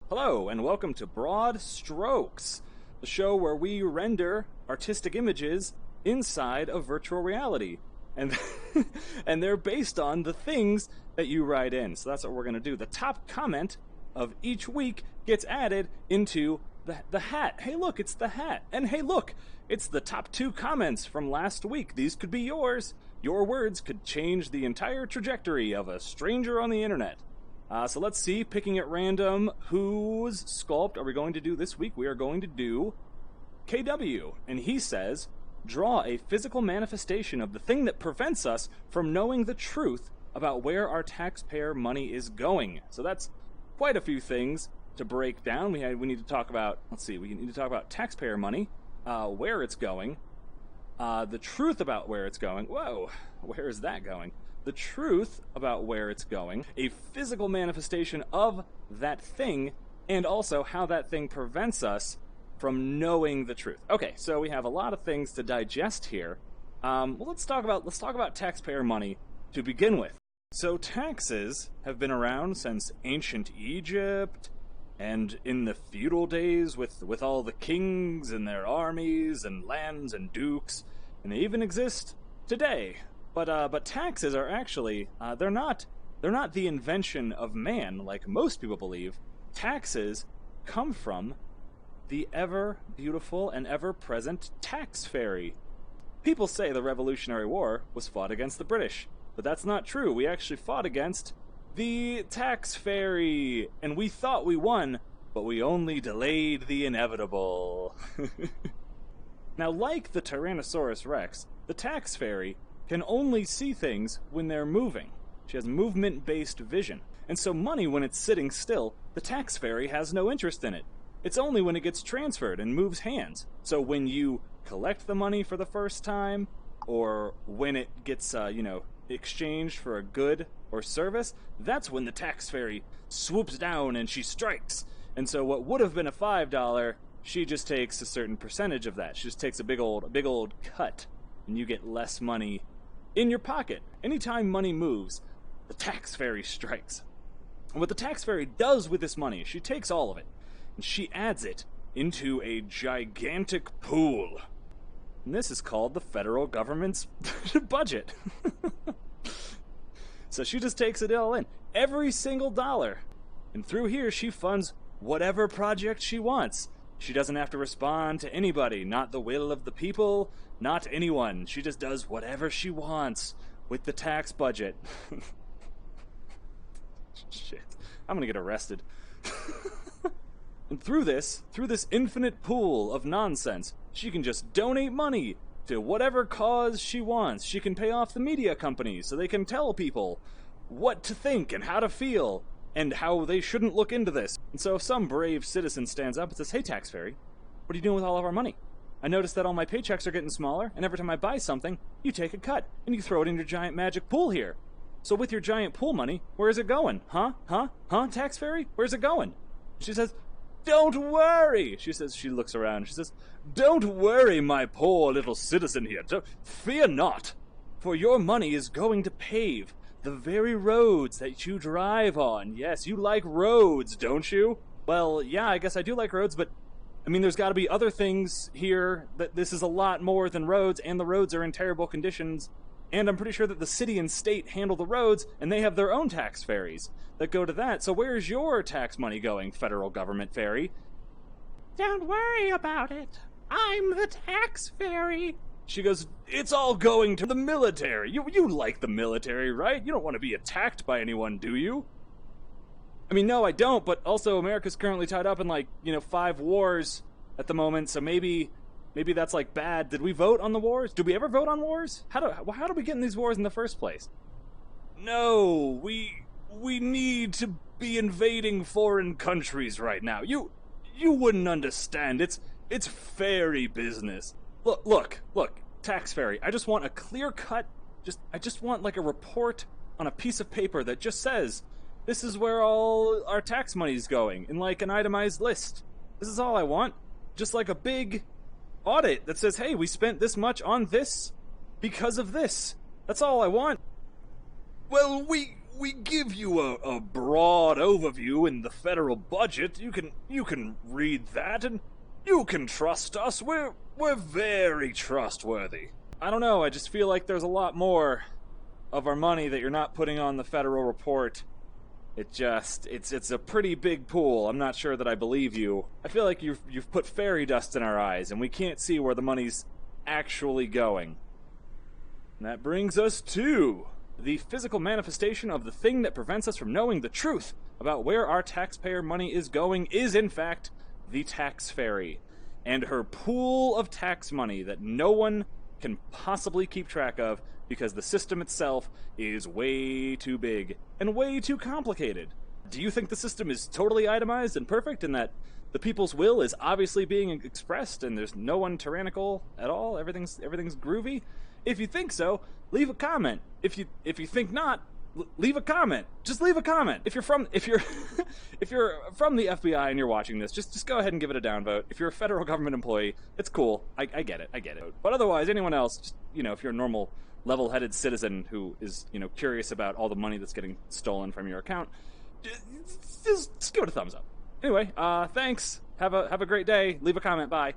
Hello, and welcome to Broad Strokes, the show where we render artistic images inside of virtual reality. And, and they're based on the things that you write in. So that's what we're going to do. The top comment of each week gets added into the hat. Hey, look, it's the hat. And hey, look, it's the top 2 comments from last week. These could be yours. Your words could change the entire trajectory of a stranger on the internet. So let's see, picking at random, whose sculpt are we going to do this week? We are going to do KW, and he says, draw a physical manifestation of the thing that prevents us from knowing the truth about where our taxpayer money is going. So that's quite a few things to break down. We need to talk about, we need to talk about taxpayer money, where it's going, the truth about where it's going. Whoa, where is that going? The truth about where it's going, a physical manifestation of that thing, and also how that thing prevents us from knowing the truth. Okay, so we have a lot of things to digest here. Well, let's talk about taxpayer money to begin with. So taxes have been around since ancient Egypt, and in the feudal days with all the kings and their armies and lands and dukes, and they even exist today. But taxes are actually, they're not the invention of man, like most people believe. Taxes come from the ever-beautiful and ever-present tax fairy. People say the Revolutionary War was fought against the British, but that's not true. We actually fought against the tax fairy, and we thought we won, but we only delayed the inevitable. Now, like the Tyrannosaurus Rex, the tax fairy can only see things when they're moving. She has movement-based vision. And so money, when it's sitting still, the tax fairy has no interest in it. It's only when it gets transferred and moves hands. So when you collect the money for the first time, or when it gets, exchanged for a good or service, that's when the tax fairy swoops down and she strikes. And so what would have been a $5, she just takes a certain percentage of that. She just takes a big old cut, and you get less money in your pocket. Anytime money moves, the tax fairy strikes. And what the tax fairy does with this money, she takes all of it, and she adds it into a gigantic pool. And this is called the federal government's budget. So she just takes it all in, every single dollar. And through here, she funds whatever project she wants. She doesn't have to respond to anybody, not the will of the people, not anyone. She just does whatever she wants with the tax budget. Shit, I'm gonna get arrested. And through this infinite pool of nonsense, she can just donate money to whatever cause she wants. She can pay off the media companies so they can tell people what to think and how to feel, and how they shouldn't look into this. And so if some brave citizen stands up and says, hey, tax fairy, what are you doing with all of our money? I noticed that all my paychecks are getting smaller, and every time I buy something, you take a cut, and you throw it in your giant magic pool here. So with your giant pool money, where is it going? Huh, tax fairy? Where's it going? She says, don't worry. She looks around, she says, don't worry, my poor little citizen here. Fear not, for your money is going to pave the very roads that you drive on. Yes, you like roads, don't you? Well, yeah, I guess I do like roads, but I mean, there's got to be other things here. That this is a lot more than roads, and the roads are in terrible conditions. And I'm pretty sure that the city and state handle the roads, and they have their own tax fairies that go to that. So where's your tax money going, federal government fairy? Don't worry about it. I'm the tax fairy. She goes, it's all going to the military. You like the military, right? You don't want to be attacked by anyone, do you? I mean, no, I don't, but also America's currently tied up in 5 wars at the moment, so maybe that's bad. Did we vote on the wars? Did we ever vote on wars? How do we get in these wars in the first place? No, we need to be invading foreign countries right now. You wouldn't understand. It's fairy business. Look, tax fairy, I just want a clear cut, I just want a report on a piece of paper that just says, this is where all our tax money's going, in an itemized list. This is all I want. Just a big audit that says, hey, we spent this much on this because of this. That's all I want. Well, we give you a broad overview in the federal budget. You can read that, and you can trust us. We're very trustworthy. I don't know, I just feel like there's a lot more of our money that you're not putting on the federal report. It's a pretty big pool. I'm not sure that I believe you. I feel like you've put fairy dust in our eyes, and we can't see where the money's actually going. And that brings us to the physical manifestation of the thing that prevents us from knowing the truth about where our taxpayer money is going is, in fact, the tax fairy, and her pool of tax money that no one can possibly keep track of because the system itself is way too big and way too complicated. Do you think the system is totally itemized and perfect and that the people's will is obviously being expressed and there's no one tyrannical at all? Everything's groovy? If you think so, leave a comment. If you think not, leave a comment. Just leave a comment. If you're from the FBI and you're watching this, just go ahead and give it a downvote. If you're a federal government employee, it's cool. I get it. But otherwise, anyone else, just, if you're a normal, level-headed citizen who is, curious about all the money that's getting stolen from your account, just give it a thumbs up. Anyway, thanks. Have a great day. Leave a comment. Bye.